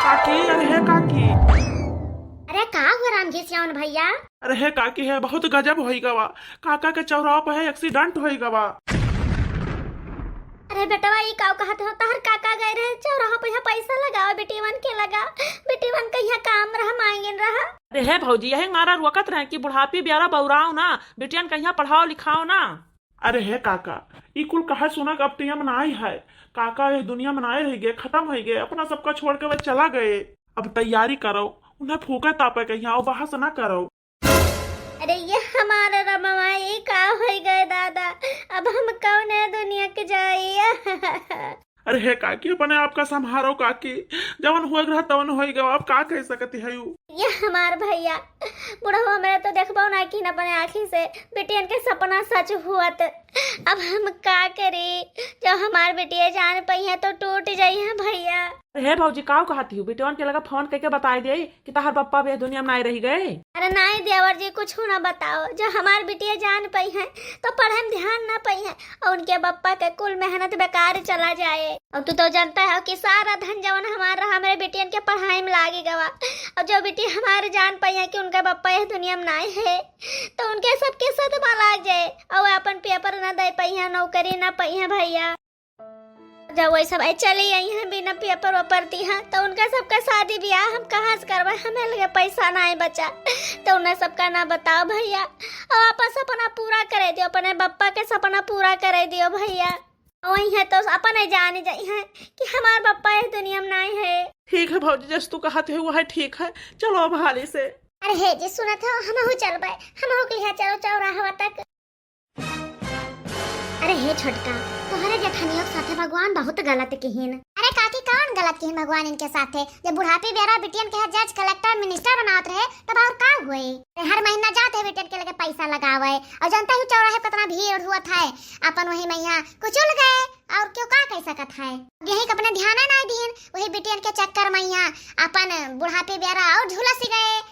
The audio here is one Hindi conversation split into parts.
काकी, अरे है काकी। अरे का हुआ रामघिसियान भैया? अरे है काकी है, बहुत गजब होई गवा। काका के चौराहा पे है एक्सीडेंट होई गवा। अरे बेटवा ये का कहत हो तहर काका गए रहे चौराहा पे पैसा लगाओ बेटीवन के लगा। बेटीवन के यहाँ काम रहा मांगेन रहा। अरे है भौजी यही मारा रुकत रहे कि बुढ़ापी ब्यारा बउराओ ना, बेटियन कहीं पढ़ाओ लिखाओ ना। अरे है काका, ई कुल कहा सुना अब तिया मनाई है। काका ये दुनिया मनाए रह गए, खत्म हो गए, अपना सबका छोड़ के वे चला गए। अब तैयारी करो, उन्हें फूके तापे कहीं आओ, बहस ना करो। अरे ये हमारा रमवा ये का हो गए दादा, अब हम कौन है दुनिया के जाइए। अरे है काकी, अपने आपका संभारो काकी, जवन हुआ ग्रह तवन हो गया, अब का कह सकती है यू। ये हमार भैया बुढ़वा मेरा तो देखबो ना कि अपने आँखी से बेटियन के सपना सच हुआ। अब हम का करे, जब हमार बेटिया जान पई है तो टूट जाई है भैया। अरे है भौजी काव कहती हूँ, बेटियन के लगा फोन करके बता दे कि तहार पप्पा भी दुनिया में नहीं रही गए। अरे नहीं देवर जी कुछ ना बताओ, जो हमार बिटिया जान पई है तो पढ़े में ध्यान ना पई है और उनके पप्पा के कुल मेहनत बेकार चला जाए। और तू तो जानता है कि सारा धन जवन हमारा हमारे बेटियन के पढ़ाई में लागे गवा। और जो बेटी हमारे जान पई है कि उनका पप्पा इस दुनिया में नहीं है तो उनके सबके साथ लाग जाए और अपन पेपर ना दे पई है, नौकरी ना पई है भैया। जब वही सब चली आई हैं बिना पेपर वेपर दी हैं तो उनका सबका शादी ब्याह हम कहाँ से करवाए, हमें लगे पैसा ना ही बचा तो उन्हें सबका ना बताओ भैया। और अपन सपना पूरा करे दियो, अपने बप्पा के सपना पूरा करे दियो भैया। वही है तो अपन जाने जाई है कि हमारे बप्पा इस दुनिया में नहीं है। ठीक है भौजी, जैसे तू कहते हो वह ठीक है, चलो अब हाली से। अरे हे जी सुना था हम हो चल पाए, हम हो के चलो चौराहा तक। अरे हे छोटका, तुम्हारे जेठानियों के साथे भगवान बहुत गलत किहिन। अरे काकी कौन गलत किहिन भगवान इनके साथे? जब बुढ़ापे बेरा बिटियन के जज कलेक्टर मिनिस्टर बनात रहे तब और का हुए? हर महीना जाते है बिटियन के लगे पैसा लगावे और जनता ही चौराहे कितना भीड़ हुआ था। अपन वही मैया कुचल गए और क्यों का कह सकत है? यही अपने ध्यान नहीं दीन, वही बिटियन के चक्कर मैया अपन बुढ़ापे बेरा और झुलस गए।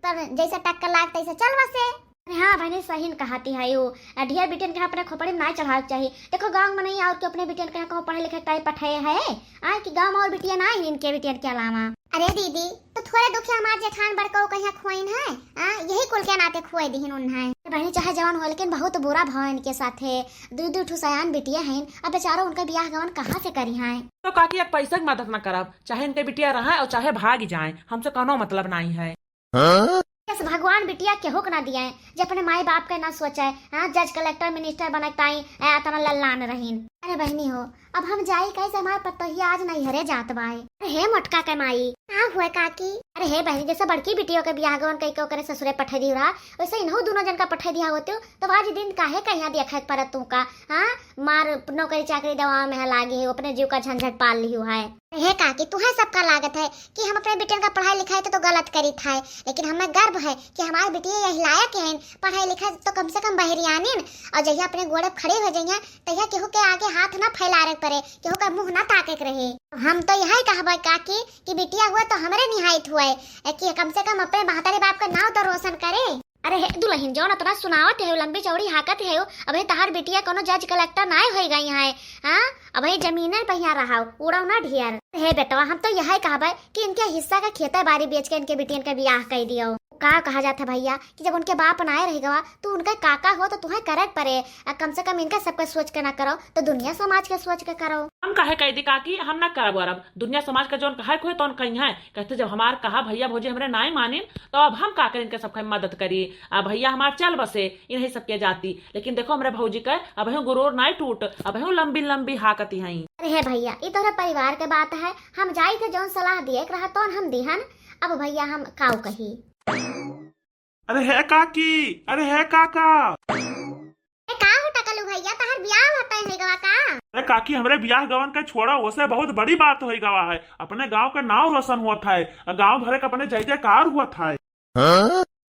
पर जैसे टक्कर लाग तैसे चल बसे। हाँ बहनी सही कहती है यो, ढेर बिटियन के अपने खोपड़ी में नहीं चढ़ाना चाहिए। देखो गांव में नहीं और क्यों अपने बिटियन के कहो पढ़े लिखे टाइप पठाए है आ कि गांव और बिटियन आई इनके बिटियन के अलावा। अरे दीदी तो थोड़े दुखी हमारे जेठान बड़को कहीं खोइन है, यही कुल के नाते खोए दीन उन्हें। बहनी चाहे जवान हो लेकिन बहुत बुरा भाव इनके साथे। दू ठुसयान बिटिया हैं, अब बेचारो उनका ब्याह गवन कहाँ से करी है? तो काकी एक पैसा की मदद न करब, चाहे इनके बिटिया रहे और चाहे भाग जाए, हमसे कोनो मतलब नहीं है। भगवान बिटिया के होक ना दिया है, जब अपने माई बाप के ना सोचा है। जज कलेक्टर मिनिस्टर बनताई तना लल्लान रहीन। अरे बहनी हो अब हम जाई कैसे, हमारे पतोही आज नहीं हरे जात बाए। अरे हे मोटका के माई का हुए काकी? अरे हे बहनी जैसे बड़की बिटियों के ब्याह गवन कई करे ससुरे पठे दी रहा, वैसे इन्हों दोनों जन का पठे दिया होते हो तो आज दिन काहे कहीं देखा परत तू का मार नौकरी चाकरी दवा में लागे है, अपने जीव का झंझट पाल ली है। हे काकी तुम्हें सबका लागत है कि हम अपने बेटियन का पढ़ाई लिखाई तो गलत करी था, लेकिन हमें गर्व है कि हमारे बेटिया यही लायक है पढ़ाई लिखाई तो कम से कम बहरियानिन। और जहिया अपने गोड़े खड़े हो जाइए तहिया केहू के आगे हाथ ना फैलारे पड़े, केहू का मुंह ना ताके रहे। हम तो यही कहबे काकी कि बिटिया हुआ तो हमरे निहायत हुए कि कम से कम अपने बहादुर बाप का नाम तो रोशन करे। अरे हे दुल्हन जो ना सुनावत है लंबी चौड़ी हाकत है, अबे तहार बिटिया कोनो जज कलेक्टर ना हो गई है। अबे जमीन पे यहाँ रहा उड़ाऊ ना ढेर। हे बेटवा हम तो यही कहबे कि इनके हिस्सा का खेती बाड़ी बेच के इनके बिटियन के ब्याह कर दियो। का कहा जाता भैया कि जब उनके बाप नाए रह गवा तो उनका काका हो तो तुम्हें करे पड़े, कम से कम इनका सबका सोच के ना करो तो दुनिया समाज के सोच के करो। हम कहे कह दी काकी, हम ना करब अब दुनिया समाज का जो कहे खोए तो कहीं है कहते जब हमार कहा भैया भौजी हमरे नाई माने तो अब हम का कर इनके सबका मदद करी। अब भैया हमार चल बसे इन्हीं सबके जाती, लेकिन देखो हमरे भौजी के अब गुरूर नाई टूट, अब लंबी लंबी हाकती है। अरे भैया ये तो परिवार के बात है, हम जाई थे जौन सलाह दिए रहा तो हम दिहन। अब भैया हम काऊ कही। अरे है काकी, अरे है काका। का हो टकलू भैया तहर ब्याह होता है गवा का? अरे काकी हमरे ब्याह गवन के छोड़ा उसे बहुत बड़ी बात हो गवा है, अपने गांव का नाम रोशन हुआ था, गांव भरे का अपने जय जयकार हुआ था।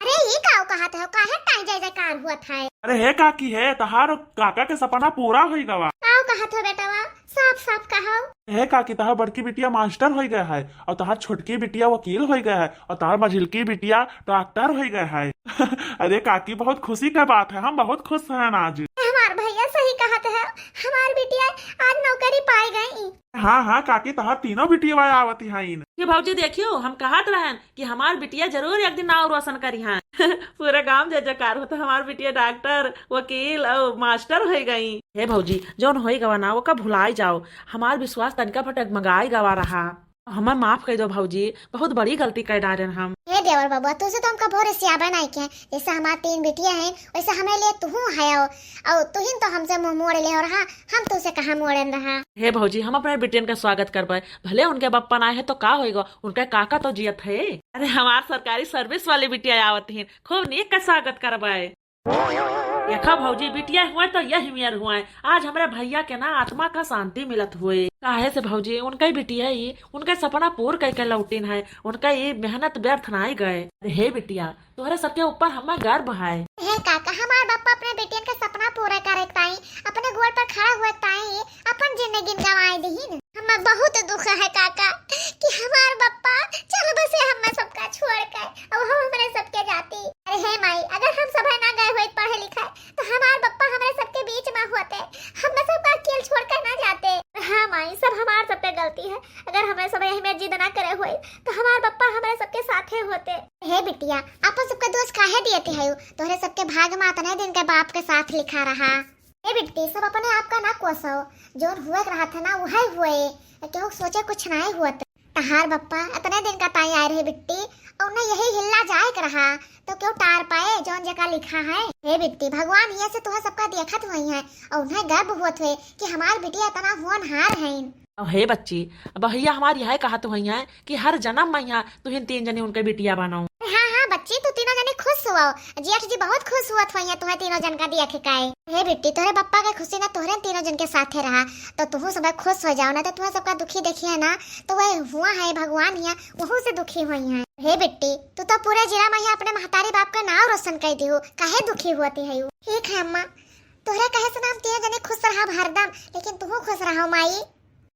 अरे ये काऊ कहा था काहे टाई जय जयकार हुआ था? अरे है काकी है तहार काका के सपना पूरा हो गवा। काऊ कहा था बेटावा साफ साफ कहो। है काकी तहार बड़की बिटिया मास्टर हो गया है और तहार छोटकी बिटिया वकील हो गया है और तहार मझिलकी बिटिया डॉक्टर हो गया है। अरे काकी बहुत खुशी का बात है, हम बहुत खुश हैं आज। हमार भैया सही कहत है, हमार बिटिया आज नौकरी पाई गई। हाँ हाँ काकी तहार तीनों बिटिया आवती हैं। कि भौजी देखियो हम कहत रहन कि हमार बिटिया जरूर एक दिन नाव रोशन करी हैं। पूरा गांव जय जयकार हो तो हमार बिटिया डॉक्टर वकील और मास्टर हो गई। हे भौजी जौन हो गवा ना वो कब भुलाई जाओ, हमार विश्वास तनका फटक मंगाई गवा रहा। हमें माफ कर दो भौजी, बहुत बड़ी गलती कर डालन हम। हे देवर बाबा तुझे तो हमका भोरे सियाबा नहीं के, जैसे हमार 3 बिटिया हैं वैसे हमें लिए तू है और तुहिन तो हमसे मुंह मोड़ ले और हाँ हम तुझसे कहाँ मोड़न रहा। हे भौजी हम अपने बिटियन का स्वागत करबे, भले उनके बप्पन आए है तो का होएगा, उनके काका तो जियत है। अरे हमार सरकारी सर्विस वाले बिटिया आवत हैं, खूब नीक का स्वागत करबे। देखा भौजी बिटिया हुए तो यही मेयर हुए, आज हमारे भैया के ना आत्मा का शांति मिलत हुए। काहे से भौजी उनका ही बिटिया ही उनका सपना पूर करके लौटिन है, उनका ये मेहनत व्यर्थ नहीं गए। हे बिटिया तुम्हारे सबके ऊपर हमें गर्व है। हे काका हमार बापा अपने बेटियन का सपना पूरा करे ताई अपने गोड़ पर खड़ा हुआ ताई अपन जिंदगी गंवाए दीन। हमें बहुत दुख है काका कि हमार बापा चल बसे हमें सबका छोड़ कर अब हम हमारे सबके जाती। अरे हे माई अगर हम सब ना गए हुए पढ़े लिखे तो हमार बापा हमारे सबके बीच में होते, हम सबका अकेले छोड़ कर ना जाते। हाँ माई सब हमार सब पे गलती है, अगर हमें सब यही में जिद ना करे हुए तो हमार बापा हमारे सबके साथे होते। हे बिटिया आप सबके दोस्त काहे दिए है, तोहरे सबके भाग में इतने दिन के बाप के साथ लिखा रहा। हे बिट्टी सब अपने आप का ना कोसो, जो हुए रहा था ना वही हुए, क्यों सोचे कुछ नहीं हुआ। तहार बप्पा इतने दिन का ताई आए रहे बिट्टी और उन्हें यही हिलना जाए कर रहा तो क्यों टार पाए जौन जगह लिखा है। हे बिट्टी भगवान ये से तुह सबका देखत हुई है और उन्हें गर्व हुआ थे कि हमार बिटिया इतना होनहार है। हे बच्ची भैया हमारी यह कहा तो है कि हर जन्म में यहाँ तुहिन 3 जने उनके बिटिया बनाऊ। हाँ हाँ बच्ची तू तीनों जने खुश हुआ, जेठ जी बहुत खुश हुआ था तुम्हें तीनों जन का देख के। हे बिट्टी तोरे पप्पा के खुशी ना तोहरे तीनों जन के साथे रहा तो तुम सब खुश हो जाओ, ना तो तुम्हें सबका दुखी देखिए ना तो वह हुआ है भगवान ही वहू से दुखी हुई है। हे बिट्टी तू तो पूरे जिला में अपने महतारी बाप का नाम रोशन कर दी हो, काहे दुखी होती है। ठीक है अम्मा तोहरे कहे से नाम तीनों जने खुश रहा हरदम, लेकिन तुम खुश रहो माई।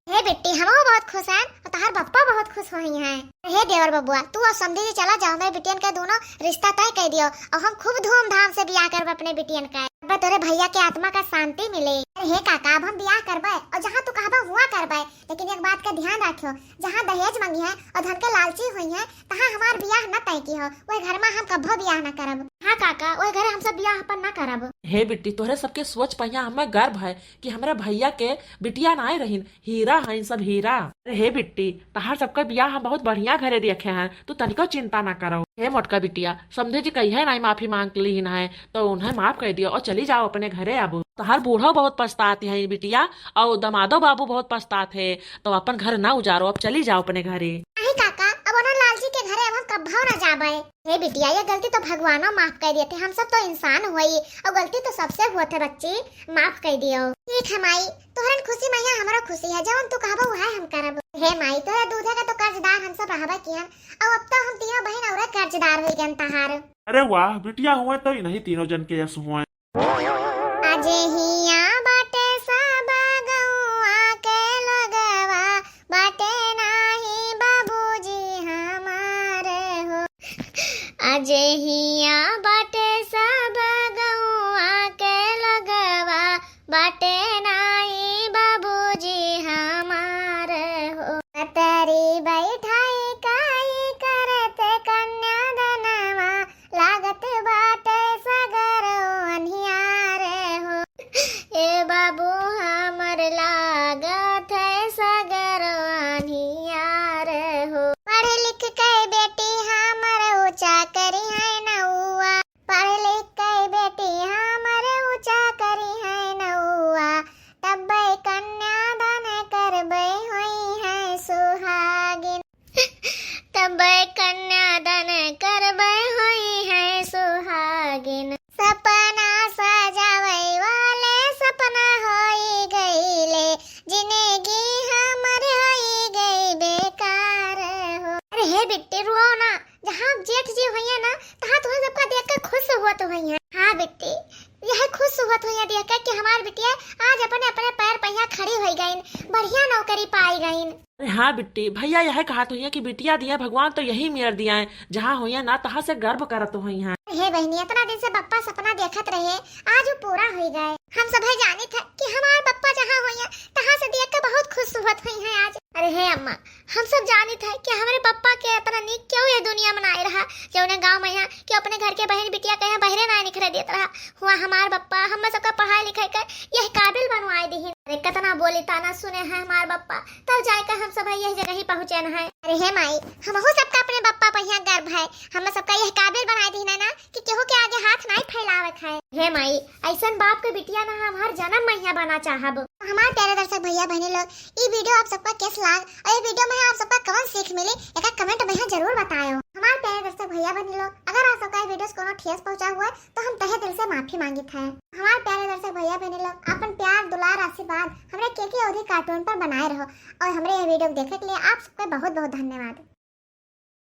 हे बेटी हम बहुत खुश हैं और तहार बप्पा बहुत खुश हुई हैं। हे देवर बबुआ तू और समधी जी चला जाओ, मेरे बिटियन का दोनों रिश्ता तय कर दियो और हम खूब धूमधाम से ब्याह करब अपने बिटियन का, अब तोरे भैया के आत्मा का शांति मिले। हे काका अब हम ब्याह करबे और जहाँ तू कहबा हुआ करबे, लेकिन एक बात का ध्यान रखियो जहाँ दहेज मांगी है और धन के लालची हुई है तहाँ हमार ब्याह न तय की हो, वही घर में हम कभो ब्याह न करब। हाँ काका वही घर हम सब ब्याह अपन न करब। हे बिट्टी तोहरे सबके सोच पहिया हमें गर्व है कि हमारे भैया के बिटिया ना रहीन, हीरा है सब हीरा। हे बिट्टी तहार सबका बियाह हम बहुत बढ़िया घरे देखे हैं, तू तनिको चिंता ना करो। हे मोटका बिटिया समझे जी कही है ना माफी मांग ली है तो उन्हें माफ कर दियो और चली जाओ अपने घरे। अब तहार बूढ़ो बहुत पछताते हैं बिटिया और दमादो बाबू बहुत पछताते हैं, तो अपन घर ना उजारो, अब चली जाओ अपने घरे। नहीं काका अब उन्हें लालजी के घरे अब हम कभी न जाबे। हे बिटिया ये गलती तो भगवानो माफ कर दिए थे, हम सब तो इंसान हुई और गलती तो सबसे हुआ थे बच्ची, माफ कर दियो। ठीक है माई तोहरन खुशी मैया हमारा खुशी है, जब तू कहबो वह हम करब। हे माई तोहरा दूधे का तो कर्जदार हम सब रहबे किहन और अब तो हम तीनों बहन और कर्जदार हो गन तहार। अरे वाह बिटिया हुए तो नहीं तीनों जन के यश हुए। अजे हिया बाटे सब गौआ के लगवा बाटे नाही बाबूजी हमारे हो। अजे हिया बाटे सब गौआ के लगवा बाटे नाही बाबूजी हमारे हो। तरी बैठाई काई करत कन्यादानवा लागत बाटे सगर अनियारे हो। ए बाबू हमर लागत है सगर अनियारे हो। पढ़ लिख के बेटी हमर ऊंचा करी है नौआ, पढ़ लिख के बेटी हमर ऊंचा करी है नौआ, तब्बे कन्यादान करबे होई है सुहागिन। तब्बे कन्यादान करबे होई है सुहागिन। सपना सजावे वाले सपना होई गईले, जिंदगी हमर होई गई बेकार हो। अरे हे बिट्टी रो ना, जहाँ जेठ जी हुई है ना तहाँ तुम्हें सबका देख कर खुश हुआ तो हुई है। हाँ बिट्टी यह खुश हुआ तो हुई देख कर कि हमारी बिटिया आज अपने अपने पैर पहिया खड़ी हो गई, बढ़िया नौकरी पाई गई। अरे हाँ बिट्टी भैया यह कहा तो है कि बिटिया दिया भगवान तो यही मेर दिया है, जहाँ हुई है ना तहाँ से गर्व करत हुई है। हे बहनी इतना दिन से बप्पा सपना देखत रहे आज वो पूरा हो गए। हम सब जाने थे कि हमारे पप्पा जहाँ हुई हैं तहाँ से देख कर बहुत खुश हुई हुई हैं आज। अरे हे अम्मा, हम सब जाने थे कि हमारे पप्पा के इतना नीक क्यों ये दुनिया में आए रहा जो उन्हें गांव में यहाँ कि अपने घर के बहन बिटिया कहीं बहरे ना निखरे देता रहा हुआ हमारे पप्पा हम सबका पढ़ाई लिखाई कर यह काबिल बनवाए दी। अरे कितना बोली ताना सुने हैं हमारे पप्पा, तब जाकर हम सब यही जगह ही पहुँचे न है। अरे हे माई, हम सबका अपने पप्पा पर यहाँ गर्व है, हम सबका यह काबिल बनाए दी ना कि केहू के आगे हाथ नहीं फैलावे है। हे माई, ऐसा बाप के बिटिया ना हम हर जन्म में यहाँ बना चाहब। हमारे प्यारे दर्शक भैया बहनी लोग, ये वीडियो आप सबका कैसा लाग और ये वीडियो में आप सबका कौन सीख मिली एक कमेंट में जरूर बताओ। हमारे प्यारे दर्शक भैया बहनी लोग, अगर आप सबका वीडियो को ठेस पहुंचा हुआ है तो हम तहे दिल से माफी मांगी था। हमारे प्यारे दर्शक भैया बहनी लोग, अपन प्यार दुलार आशीर्वाद हमरे के अवधि कार्टून पर बनाए रहो और हमरे ये वीडियो देखे के लिए आप सबका बहुत बहुत धन्यवाद।